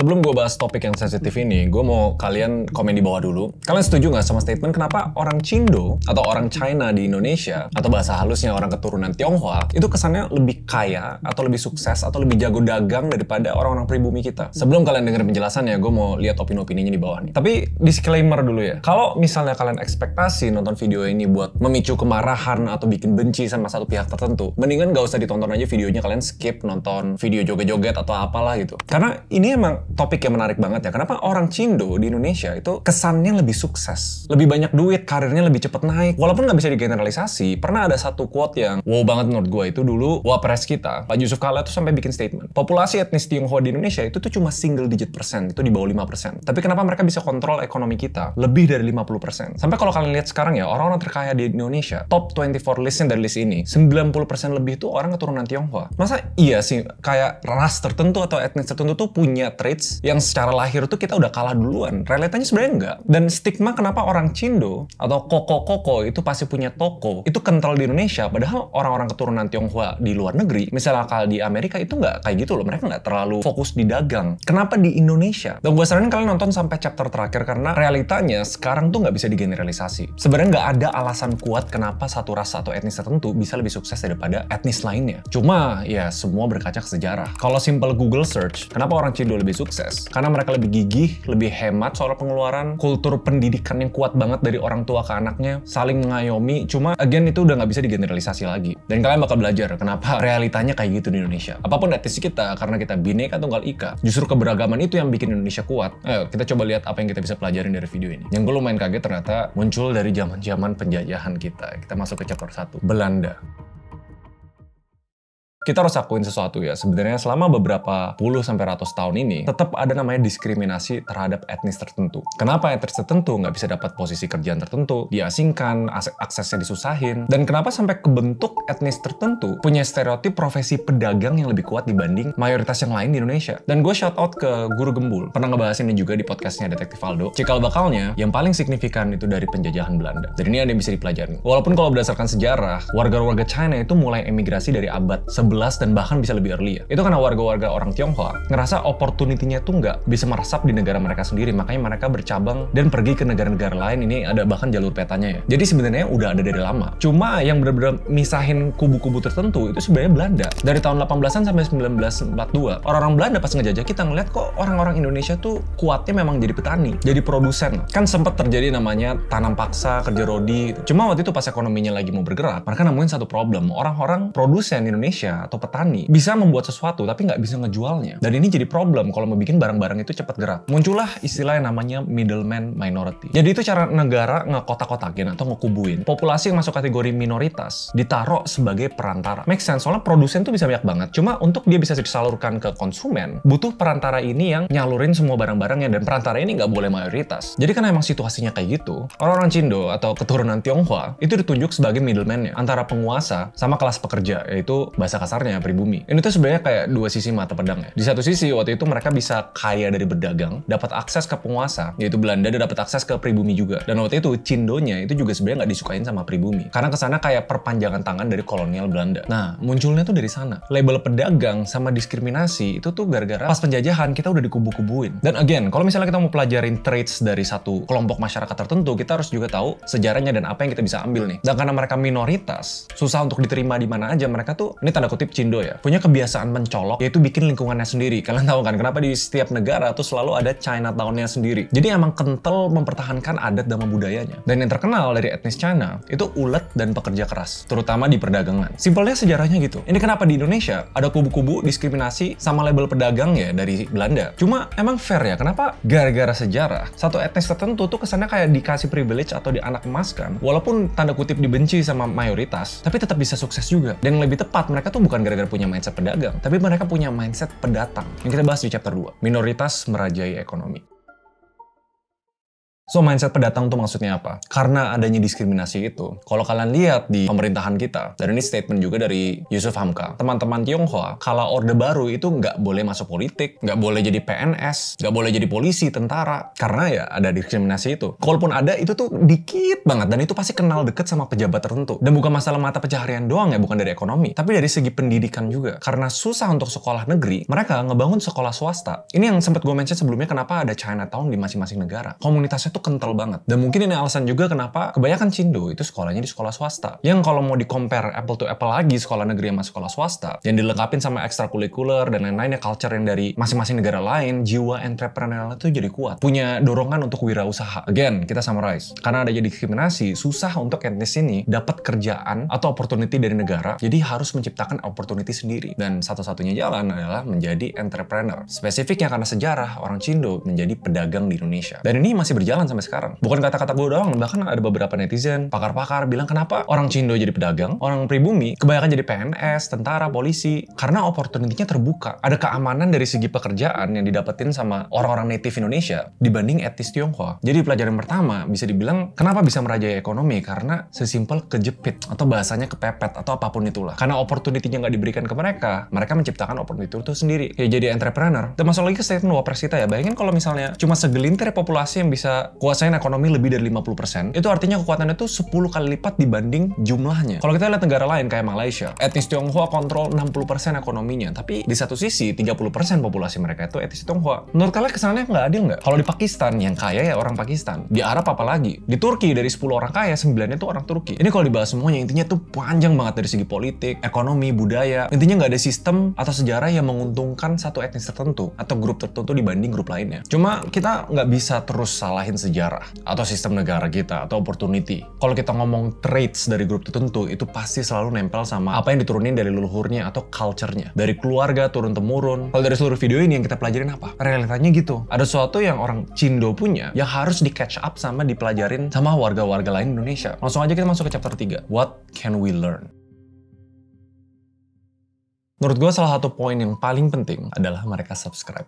Sebelum gue bahas topik yang sensitif ini, gue mau kalian komen di bawah dulu. Kalian setuju nggak sama statement kenapa orang Cindo atau orang China di Indonesia, atau bahasa halusnya orang keturunan Tionghoa, itu kesannya lebih kaya, atau lebih sukses, atau lebih jago dagang daripada orang-orang pribumi kita? Sebelum kalian denger penjelasannya, gue mau lihat opini-opininya di bawah nih. Tapi disclaimer dulu ya, kalau misalnya kalian ekspektasi nonton video ini buat memicu kemarahan atau bikin benci sama satu pihak tertentu, mendingan gak usah ditonton aja videonya, kalian skip nonton video joget-joget atau apalah gitu. Karena ini emang topik yang menarik banget ya. Kenapa orang Cindo di Indonesia itu kesannya lebih sukses, lebih banyak duit, karirnya lebih cepet naik. Walaupun nggak bisa digeneralisasi, pernah ada satu quote yang wow banget menurut gue. Itu dulu Wapres kita, Pak Yusuf Kala tuh sampai bikin statement. Populasi etnis Tionghoa di Indonesia itu tuh cuma single digit persen, itu di bawah 5%. Tapi kenapa mereka bisa kontrol ekonomi kita lebih dari 50%? Sampai kalau kalian lihat sekarang ya, orang-orang terkaya di Indonesia, top 24 listnya dari list ini, 90% lebih tuh orang keturunan Tionghoa. Masa iya sih, kayak ras tertentu atau etnis tertentu tuh punya traits yang secara lahir tuh kita udah kalah duluan? Realitanya sebenarnya enggak. Dan stigma kenapa orang Cindo atau koko-koko itu pasti punya toko, itu kental di Indonesia, padahal orang-orang keturunan Tionghoa di luar negeri, misalnya kalau di Amerika itu nggak kayak gitu loh, mereka nggak terlalu fokus di dagang. Kenapa di Indonesia? Dan gue saranin kalian nonton sampai chapter terakhir, karena realitanya sekarang tuh nggak bisa digeneralisasi. Sebenarnya nggak ada alasan kuat kenapa satu ras atau etnis tertentu bisa lebih sukses daripada etnis lainnya. Cuma ya semua berkaca ke sejarah. Kalau simple Google search, kenapa orang Cindo lebih sukses? Karena mereka lebih gigih, lebih hemat soal pengeluaran, kultur pendidikan yang kuat banget dari orang tua ke anaknya, saling mengayomi. Cuma again itu udah nggak bisa digeneralisasi lagi. Dan kalian bakal belajar kenapa realitanya kayak gitu di Indonesia. Apapun etnis kita, karena kita Bhinneka Tunggal Ika. Justru keberagaman itu yang bikin Indonesia kuat. Ayo kita coba lihat apa yang kita bisa pelajarin dari video ini. Yang gue lumayan kaget ternyata muncul dari zaman-zaman penjajahan kita. Kita masuk ke chapter 1, Belanda. Kita harus akuin sesuatu ya, sebenarnya selama beberapa puluh sampai ratus tahun ini tetap ada namanya diskriminasi terhadap etnis tertentu. Kenapa etnis tertentu nggak bisa dapat posisi kerjaan tertentu, diasingkan, aksesnya disusahin, dan kenapa sampai kebentuk etnis tertentu punya stereotip profesi pedagang yang lebih kuat dibanding mayoritas yang lain di Indonesia. Dan gue shout out ke Guru Gembul, pernah ngebahas ini juga di podcastnya Detektif Aldo. Cikal bakalnya yang paling signifikan itu dari penjajahan Belanda. Dan ini ada yang bisa dipelajari. Walaupun kalau berdasarkan sejarah, warga-warga China itu mulai emigrasi dari abad 11 dan bahkan bisa lebih early ya. Itu karena warga-warga orang Tionghoa ngerasa opportunity-nya tuh nggak bisa meresap di negara mereka sendiri, makanya mereka bercabang dan pergi ke negara-negara lain. Ini ada bahkan jalur petanya ya. Jadi sebenarnya udah ada dari lama. Cuma yang benar-benar misahin kubu-kubu tertentu itu sebenarnya Belanda. Dari tahun 18-an sampai 1942, orang-orang Belanda pas ngejajah kita ngeliat kok orang-orang Indonesia tuh kuatnya memang jadi petani, jadi produsen. Kan sempat terjadi namanya tanam paksa, kerja rodi gitu. Cuma waktu itu pas ekonominya lagi mau bergerak, mereka nemuin satu problem. Orang-orang produsen Indonesia atau petani bisa membuat sesuatu tapi nggak bisa ngejualnya. Dan ini jadi problem kalau mau bikin barang-barang itu cepat gerak. Muncullah istilah yang namanya middleman minority. Jadi itu cara negara ngekotak-kotakin atau ngekubuin populasi yang masuk kategori minoritas, ditaruh sebagai perantara. Make sense, soalnya produsen tuh bisa banyak banget. Cuma untuk dia bisa disalurkan ke konsumen, butuh perantara ini yang nyalurin semua barang-barangnya, dan perantara ini nggak boleh mayoritas. Jadi karena emang situasinya kayak gitu, orang-orang Cindo atau keturunan Tionghoa itu ditunjuk sebagai middleman-nya antara penguasa sama kelas pekerja, yaitu bahasa kasarnya pribumi. Ini tuh sebenarnya kayak dua sisi mata pedang ya. Di satu sisi waktu itu mereka bisa kaya dari berdagang, dapat akses ke penguasa, yaitu Belanda, dan dapat akses ke pribumi juga. Dan waktu itu Cindonya itu juga sebenarnya nggak disukain sama pribumi, karena kesana kayak perpanjangan tangan dari kolonial Belanda. Nah, munculnya tuh dari sana. Label pedagang sama diskriminasi itu tuh gara-gara pas penjajahan kita udah dikubu-kubuin. Dan again, kalau misalnya kita mau pelajarin traits dari satu kelompok masyarakat tertentu, kita harus juga tahu sejarahnya dan apa yang kita bisa ambil nih. Dan karena mereka minoritas, susah untuk diterima di mana aja, mereka tuh, ini tanda kutip Cindo ya, punya kebiasaan mencolok, yaitu bikin lingkungannya sendiri. Kalian tahu kan kenapa di setiap negara tuh selalu ada Chinatown-nya sendiri. Jadi emang kental mempertahankan adat dan budayanya. Dan yang terkenal dari etnis China itu ulet dan pekerja keras, terutama di perdagangan. Simpelnya sejarahnya gitu. Ini kenapa di Indonesia ada kubu-kubu diskriminasi sama label pedagang ya dari Belanda. Cuma emang fair ya, kenapa gara-gara sejarah satu etnis tertentu tuh kesannya kayak dikasih privilege atau dianak emaskan, walaupun tanda kutip dibenci sama mayoritas, tapi tetap bisa sukses juga. Dan yang lebih tepat, mereka tuh bukan gara-gara punya mindset pedagang, tapi mereka punya mindset pendatang. Yang kita bahas di chapter 2, minoritas merajai ekonomi. So, mindset pendatang tuh maksudnya apa? Karena adanya diskriminasi itu, kalau kalian lihat di pemerintahan kita, dan ini statement juga dari Yusuf Hamka, teman-teman Tionghoa, kalau Orde Baru itu nggak boleh masuk politik, nggak boleh jadi PNS, nggak boleh jadi polisi, tentara, karena ya ada diskriminasi itu. Kalaupun ada, itu tuh dikit banget, dan itu pasti kenal deket sama pejabat tertentu. Dan bukan masalah mata pencaharian doang ya, bukan dari ekonomi, tapi dari segi pendidikan juga. Karena susah untuk sekolah negeri, mereka ngebangun sekolah swasta. Ini yang sempat gue mention sebelumnya, kenapa ada Chinatown di masing-masing negara. Komunitasnya tuh kental banget. Dan mungkin ini alasan juga kenapa kebanyakan Cindo itu sekolahnya di sekolah swasta. Yang kalau mau di-compare apple to apple lagi sekolah negeri sama sekolah swasta, yang dilengkapin sama ekstrakurikuler dan lain-lainnya, culture yang dari masing-masing negara lain, jiwa entrepreneurial itu jadi kuat. Punya dorongan untuk wirausaha. Again, kita summarize. Karena ada jadi diskriminasi, susah untuk etnis ini dapat kerjaan atau opportunity dari negara, jadi harus menciptakan opportunity sendiri. Dan satu-satunya jalan adalah menjadi entrepreneur. Spesifiknya karena sejarah, orang Cindo menjadi pedagang di Indonesia. Dan ini masih berjalan sampai sekarang. Bukan kata-kata gue doang, bahkan ada beberapa netizen, pakar-pakar bilang kenapa orang Cindo jadi pedagang, orang pribumi kebanyakan jadi PNS, tentara, polisi, karena opportunity-nya terbuka. Ada keamanan dari segi pekerjaan yang didapetin sama orang-orang native Indonesia dibanding etnis Tionghoa. Jadi pelajaran pertama bisa dibilang kenapa bisa merajai ekonomi, karena sesimpel kejepit atau bahasanya kepepet atau apapun itulah. Karena opportunity-nya nggak diberikan ke mereka, mereka menciptakan opportunity itu sendiri. Kayak jadi entrepreneur. Dan masuk lagi ke statement Wapres kita ya, bayangin kalau misalnya cuma segelintir populasi yang bisa kuasain ekonomi lebih dari 50%, itu artinya kekuatannya tuh 10 kali lipat dibanding jumlahnya. Kalau kita lihat negara lain kayak Malaysia, etnis Tionghoa kontrol 60% ekonominya, tapi di satu sisi 30% populasi mereka itu etnis Tionghoa. Menurut kalian kesannya nggak adil nggak? Kalau di Pakistan, yang kaya ya orang Pakistan. Di Arab apalagi. Di Turki, dari 10 orang kaya, 9-nya itu orang Turki. Ini kalau dibahas semuanya, intinya tuh panjang banget dari segi politik, ekonomi, budaya. Intinya nggak ada sistem atau sejarah yang menguntungkan satu etnis tertentu atau grup tertentu dibanding grup lainnya. Cuma kita nggak bisa terus salahin sejarah atau sistem negara kita atau opportunity. Kalau kita ngomong traits dari grup tertentu, itu pasti selalu nempel sama apa yang diturunin dari leluhurnya atau culture-nya. Dari keluarga turun-temurun. Kalau dari seluruh video ini yang kita pelajarin apa? Realitanya gitu. Ada sesuatu yang orang Cindo punya yang harus di catch up sama dipelajarin sama warga-warga lain Indonesia. Langsung aja kita masuk ke chapter 3. What can we learn? Menurut gue salah satu poin yang paling penting adalah mereka subscribe.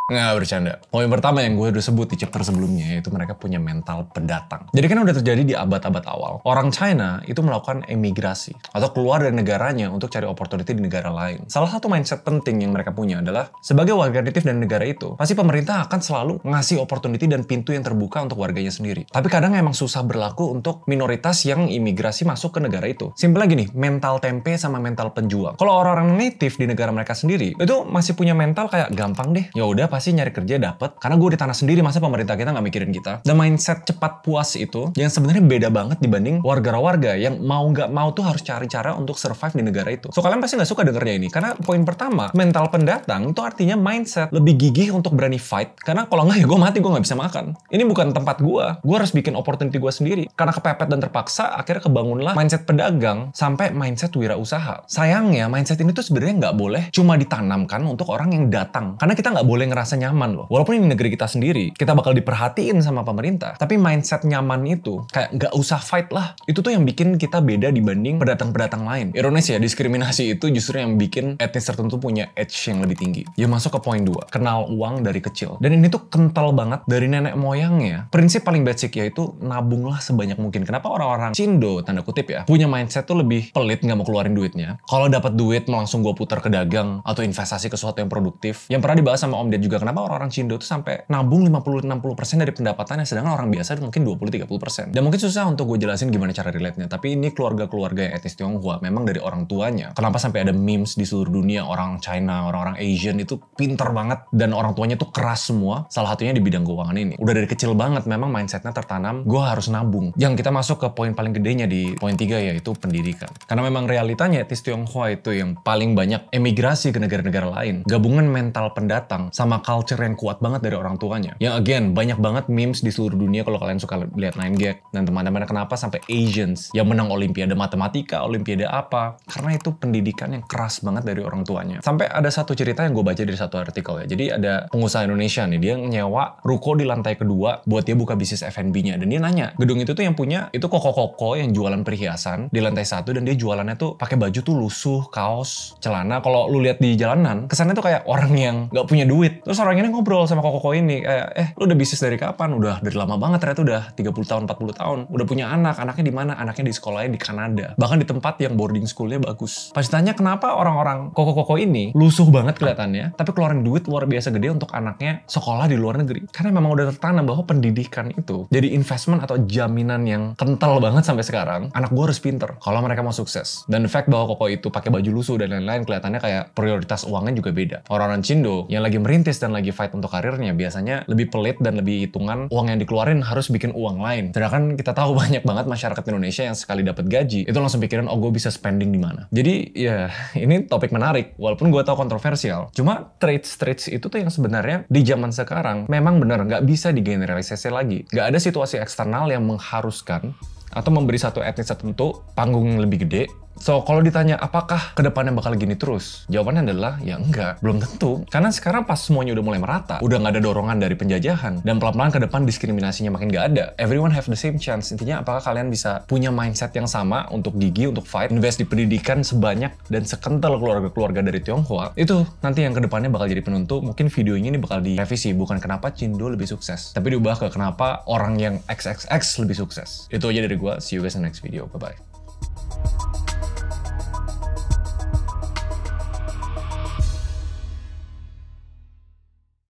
Nggak bercanda. Poin pertama yang gue udah sebut di chapter sebelumnya, yaitu mereka punya mental pendatang. Jadi kan udah terjadi di abad-abad awal. Orang China itu melakukan emigrasi atau keluar dari negaranya untuk cari opportunity di negara lain. Salah satu mindset penting yang mereka punya adalah sebagai warga native dan negara itu, pasti pemerintah akan selalu ngasih opportunity dan pintu yang terbuka untuk warganya sendiri. Tapi kadang emang susah berlaku untuk minoritas yang imigrasi masuk ke negara itu. Simpelnya gini, mental tempe sama mental penjual. Kalau orang-orang native di negara mereka sendiri, itu masih punya mental kayak gampang deh. Ya udah pasti nyari kerja dapet, karena gue di tanah sendiri, masa pemerintah kita nggak mikirin kita. Dan mindset cepat puas itu yang sebenarnya beda banget dibanding warga-warga yang mau nggak mau tuh harus cari cara untuk survive di negara itu. So kalian pasti nggak suka dengernya ini, karena poin pertama, mental pendatang itu artinya mindset lebih gigih untuk berani fight, karena kalau nggak ya gue mati, gue nggak bisa makan. Ini bukan tempat gue harus bikin opportunity gue sendiri. Karena kepepet dan terpaksa, akhirnya kebangunlah mindset pedagang sampai mindset wirausaha. Sayangnya mindset ini tuh sebenarnya nggak boleh cuma ditanamkan untuk orang yang datang, karena kita nggak boleh ngerasa nyaman loh. Walaupun ini negeri kita sendiri, kita bakal diperhatiin sama pemerintah, tapi mindset nyaman itu kayak nggak usah fight lah. Itu tuh yang bikin kita beda dibanding pendatang-pendatang lain. Ironis ya, diskriminasi itu justru yang bikin etnis tertentu punya edge yang lebih tinggi. Ya masuk ke poin 2, kenal uang dari kecil. Dan ini tuh kental banget dari nenek moyangnya. Prinsip paling basic yaitu nabunglah sebanyak mungkin. Kenapa orang-orang Cindo, tanda kutip ya, punya mindset tuh lebih pelit, nggak mau keluarin duitnya. Kalau dapat duit mau langsung gue putar ke dagang atau investasi ke sesuatu yang produktif. Yang pernah dibahas sama Om Ded juga, kenapa orang Cindo tuh sampai nabung 50-60% dari pendapatannya, sedangkan orang biasa mungkin 20-30%. Dan mungkin susah untuk gue jelasin gimana cara relate-nya, tapi ini keluarga-keluarga yang etnis Tionghoa, memang dari orang tuanya. Kenapa sampai ada memes di seluruh dunia, orang China, orang-orang Asian itu pinter banget, dan orang tuanya tuh keras semua, salah satunya di bidang keuangan ini. Udah dari kecil banget memang mindsetnya tertanam, gue harus nabung. Yang kita masuk ke poin paling gedenya di poin 3, yaitu pendidikan. Karena memang realitanya etnis Tionghoa itu yang paling banyak emigrasi ke negara-negara lain. Gabungan mental pendatang sama culture yang kuat banget dari orang tuanya. Yang again, banyak banget memes di seluruh dunia kalau kalian suka lihat 9gag dan teman-teman, kenapa sampai Asians yang menang olimpiade matematika, olimpiade apa, karena itu pendidikan yang keras banget dari orang tuanya. Sampai ada satu cerita yang gue baca dari satu artikel ya. Jadi ada pengusaha Indonesia nih, dia nyewa ruko di lantai kedua buat dia buka bisnis F&B-nya, dan dia nanya, gedung itu tuh yang punya itu koko-koko yang jualan perhiasan di lantai 1, dan dia jualannya tuh pakai baju tuh lusuh, kaos, celana. Kalau lu lihat di jalanan, kesannya tuh kayak orang yang nggak punya duit. Terus Terus orang ini ngobrol sama koko ini kayak, lu udah bisnis dari kapan? Udah dari lama banget, ternyata udah 30 tahun, 40 tahun. Udah punya anak, anaknya di mana? Anaknya di sekolahnya di Kanada. Bahkan di tempat yang boarding schoolnya bagus. Pas ditanya kenapa orang-orang koko-koko ini lusuh banget kelihatannya, tapi keluarin duit luar biasa gede untuk anaknya sekolah di luar negeri. Karena memang udah tertanam bahwa pendidikan itu jadi investment atau jaminan yang kental banget sampai sekarang. Anak gue harus pinter kalau mereka mau sukses. Dan the fact bahwa koko itu pakai baju lusuh dan lain-lain kelihatannya kayak prioritas uangnya juga beda. Orang-orang Cindo yang lagi merintis dan lagi fight untuk karirnya biasanya lebih pelit dan lebih hitungan uang yang dikeluarin harus bikin uang lain. Sedangkan kita tahu banyak banget masyarakat Indonesia yang sekali dapat gaji itu langsung pikirin gue bisa spending di mana. Jadi ya ini topik menarik walaupun gue tahu kontroversial. Cuma traits itu tuh yang sebenarnya di zaman sekarang memang benar nggak bisa digeneralisasi lagi. Nggak ada situasi eksternal yang mengharuskan atau memberi satu etnis tertentu panggung yang lebih gede. So, kalau ditanya apakah kedepannya bakal gini terus? Jawabannya adalah ya enggak, belum tentu. Karena sekarang pas semuanya udah mulai merata, udah nggak ada dorongan dari penjajahan, dan pelan-pelan ke depan diskriminasinya makin nggak ada. Everyone have the same chance. Intinya apakah kalian bisa punya mindset yang sama untuk gigi, untuk fight, invest di pendidikan sebanyak dan sekental keluarga-keluarga dari Tionghoa? Itu nanti yang kedepannya bakal jadi penentu. Mungkin videonya ini bakal direvisi, bukan kenapa Cindo lebih sukses, tapi diubah ke kenapa orang yang XXX lebih sukses. Itu aja dari gua. See you guys in the next video. Bye-bye.